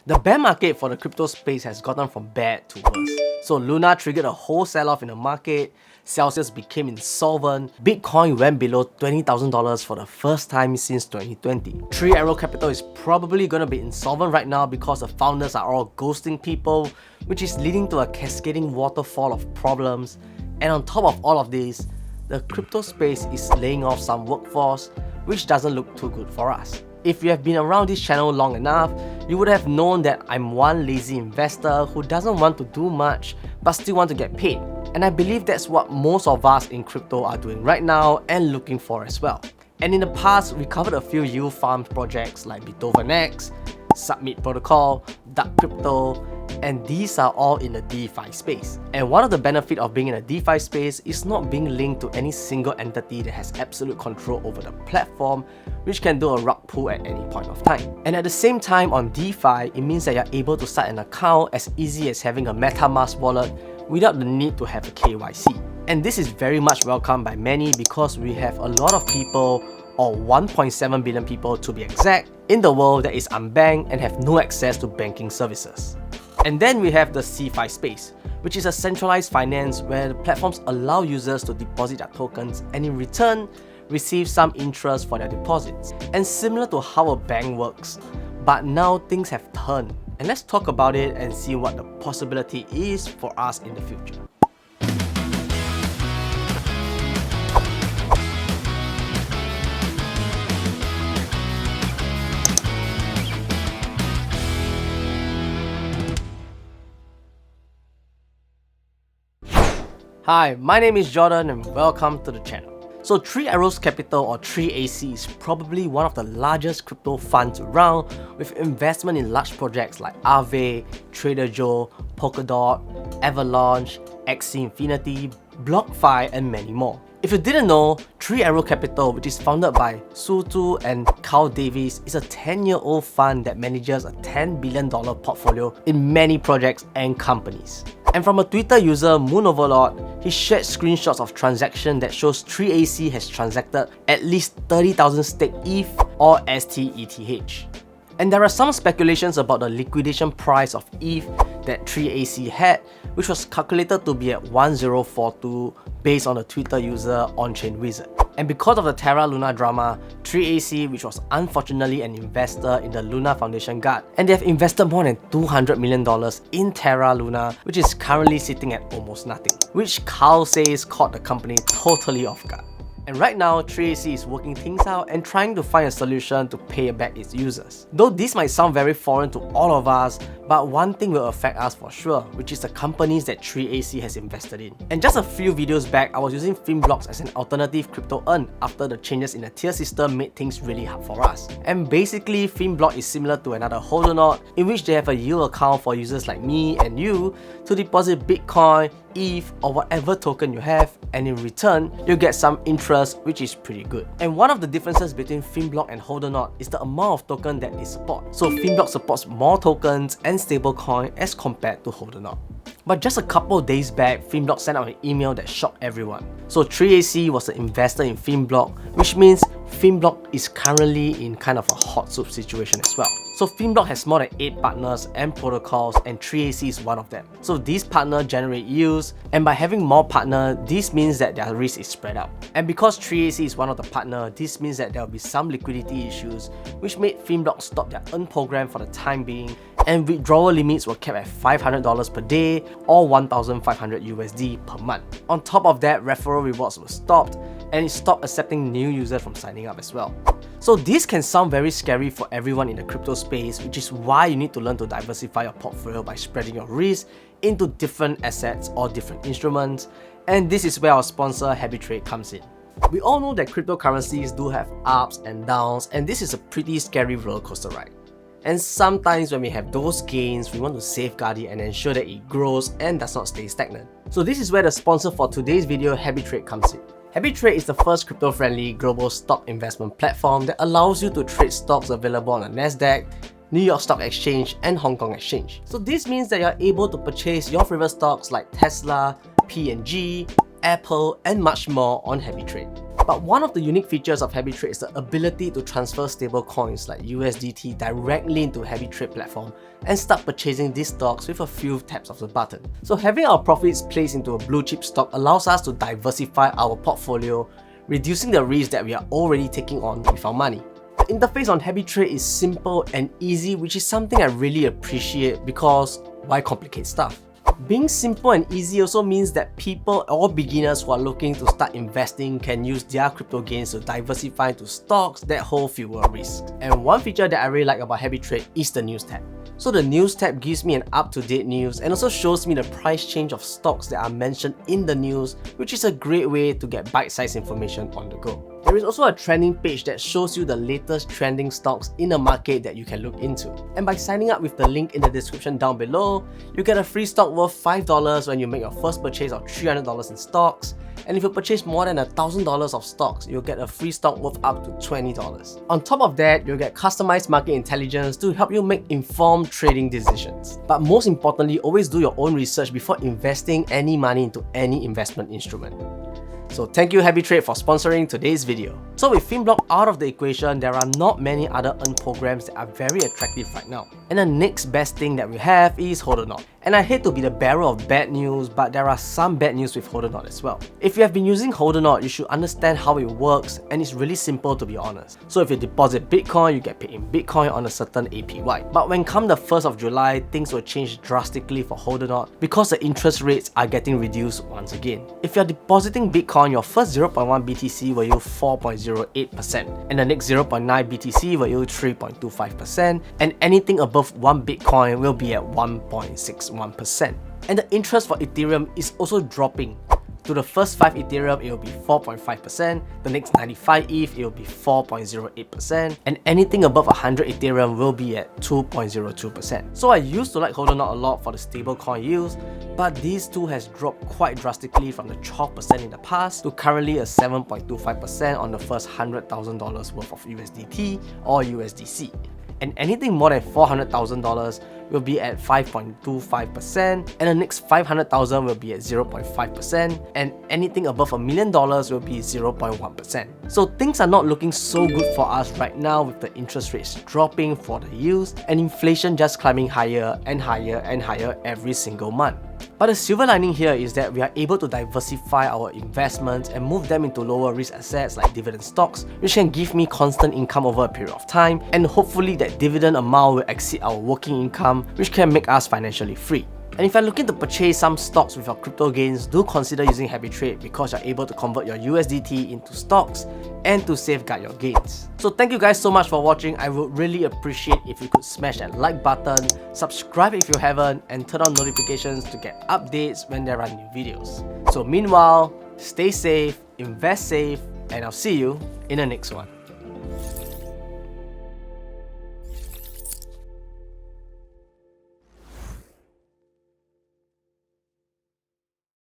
The bear market for the crypto space has gotten from bad to worse. So Luna triggered a whole sell-off in the market, Celsius became insolvent, Bitcoin went below $20,000 for the first time since 2020. Three Arrow Capital is probably gonna be insolvent right now because the founders are all ghosting people, which is leading to a cascading waterfall of problems. And on top of all of this, the crypto space is laying off some workforce, which doesn't look too good for us. If you have been around this channel long enough, you would have known that I'm one lazy investor who doesn't want to do much but still want to get paid. And I believe that's what most of us in crypto are doing right now and looking for as well. And in the past, we covered a few yield farm projects like Beethoven X, Submit Protocol, Duck Crypto, and these are all in the DeFi space. And one of the benefits of being in a DeFi space is not being linked to any single entity that has absolute control over the platform, which can do a rug pull at any point of time. And at the same time on DeFi, it means that you're able to start an account as easy as having a MetaMask wallet without the need to have a KYC. And this is very much welcomed by many because we have a lot of people, or 1.7 billion people to be exact, in the world that is unbanked and have no access to banking services. And then we have the CeFi space, which is a centralized finance where the platforms allow users to deposit their tokens and in return receive some interest for their deposits. And similar to how a bank works, but now things have turned. And let's talk about it and see what the possibility is for us in the future. Hi, my name is Jordan and welcome to the channel. So Three Arrows Capital or 3AC is probably one of the largest crypto funds around with investment in large projects like Aave, Trader Joe, Polkadot, Avalanche, Axie Infinity, BlockFi and many more. If you didn't know, Three Arrow Capital, which is founded by Su Zhu and Carl Davis, is a 10-year-old fund that manages a $10 billion portfolio in many projects and companies. And from a Twitter user, Moonoverlord, he shared screenshots of transactions that shows 3AC has transacted at least 30,000 stake ETH or STETH. And there are some speculations about the liquidation price of ETH that 3AC had, which was calculated to be at 1042 based on the Twitter user On-Chain Wizard. And because of the Terra Luna drama, 3AC, which was unfortunately an investor in the Luna Foundation got, and they have invested more than $200 million in Terra Luna, which is currently sitting at almost nothing, which Carl says caught the company totally off guard. And right now, 3AC is working things out and trying to find a solution to pay back its users. Though this might sound very foreign to all of us, but one thing will affect us for sure, which is the companies that 3AC has invested in. And just a few videos back, I was using finblox as an alternative crypto earn after the changes in the tier system made things really hard for us. And basically, finblox is similar to another Hodlnaut, in which they have a yield account for users like me and you to deposit Bitcoin, ETH or whatever token you have, and in return, you'll get some interest, which is pretty good. And one of the differences between finblox and Hodlnaut is the amount of token that they support. So finblox supports more tokens and stablecoin as compared to Hodlnaut. But just a couple of days back, finblox sent out an email that shocked everyone. So 3AC was an investor in finblox, which means finblox is currently in kind of a hot soup situation as well. So finblox has more than 8 partners and protocols, and 3AC is one of them. So these partners generate yields, and by having more partners, this means that their risk is spread out. And because 3AC is one of the partners, this means that there will be some liquidity issues, which made finblox stop their earn program for the time being, and withdrawal limits were kept at $500 per day or 1,500 USD per month. On top of that, referral rewards were stopped, and it stopped accepting new users from signing up as well. So this can sound very scary for everyone in the crypto space, which is why you need to learn to diversify your portfolio by spreading your risk into different assets or different instruments. And this is where our sponsor Habitrade comes in. We all know that cryptocurrencies do have ups and downs, and this is a pretty scary roller coaster ride. And sometimes when we have those gains, we want to safeguard it and ensure that it grows and does not stay stagnant. So this is where the sponsor for today's video, Habitrade, comes in. Habitrade is the first crypto-friendly global stock investment platform that allows you to trade stocks available on the Nasdaq, New York Stock Exchange and Hong Kong Exchange. So this means that you're able to purchase your favorite stocks like Tesla, P&G, Apple, and much more on HappyTrade. But one of the unique features of HappyTrade is the ability to transfer stable coins like USDT directly into HappyTrade platform and start purchasing these stocks with a few taps of the button. So having our profits placed into a blue chip stock allows us to diversify our portfolio, reducing the risk that we are already taking on with our money. The interface on HappyTrade is simple and easy, which is something I really appreciate because why complicate stuff? Being simple and easy also means that people or beginners who are looking to start investing can use their crypto gains to diversify into stocks that hold fewer risks. And one feature that I really like about HappyTrade is the news tab. So the news tab gives me an up-to-date news and also shows me the price change of stocks that are mentioned in the news, which is a great way to get bite-sized information on the go. There is also a trending page that shows you the latest trending stocks in the market that you can look into. And by signing up with the link in the description down below, you get a free stock worth $5 when you make your first purchase of $300 in stocks. And if you purchase more than $1,000 of stocks, you'll get a free stock worth up to $20. On top of that, you'll get customized market intelligence to help you make informed trading decisions. But most importantly, always do your own research before investing any money into any investment instrument. So thank you HappyTrade for sponsoring today's video. So with finblox out of the equation, there are not many other earn programs that are very attractive right now. And the next best thing that we have is Hodlnaut. And I hate to be the bearer of bad news, but there are some bad news with Hodlnaut as well. If you have been using Hodlnaut, you should understand how it works, and it's really simple to be honest. So if you deposit Bitcoin, you get paid in Bitcoin on a certain APY. But when come the 1st of July, things will change drastically for Hodlnaut because the interest rates are getting reduced once again. If you're depositing Bitcoin, your first 0.1 BTC will yield 4.08%, and the next 0.9 BTC will yield 3.25%, and anything above 1 Bitcoin will be at 1.61%. And the interest for Ethereum is also dropping. To the first 5 Ethereum, it will be 4.5%, the next 95 ETH, it will be 4.08%, and anything above 100 Ethereum will be at 2.02%. So I used to like Hodlnaut a lot for the stablecoin yields, but these two has dropped quite drastically from the 12% in the past to currently a 7.25% on the first $100,000 worth of USDT or USDC. And anything more than $400,000 will be at 5.25%, and the next 500,000 will be at 0.5%, and anything above $1 million will be 0.1%. So things are not looking so good for us right now with the interest rates dropping for the yields and inflation just climbing higher and higher and higher every single month. But the silver lining here is that we are able to diversify our investments and move them into lower risk assets like dividend stocks, which can give me constant income over a period of time, and hopefully that dividend amount will exceed our working income, which can make us financially free. And if you're looking to purchase some stocks with your crypto gains, do consider using HappyTrade because you're able to convert your USDT into stocks and to safeguard your gains. So thank you guys so much for watching. I would really appreciate if you could smash that like button, subscribe if you haven't, and turn on notifications to get updates when there are new videos. So meanwhile, stay safe, invest safe, and I'll see you in the next one.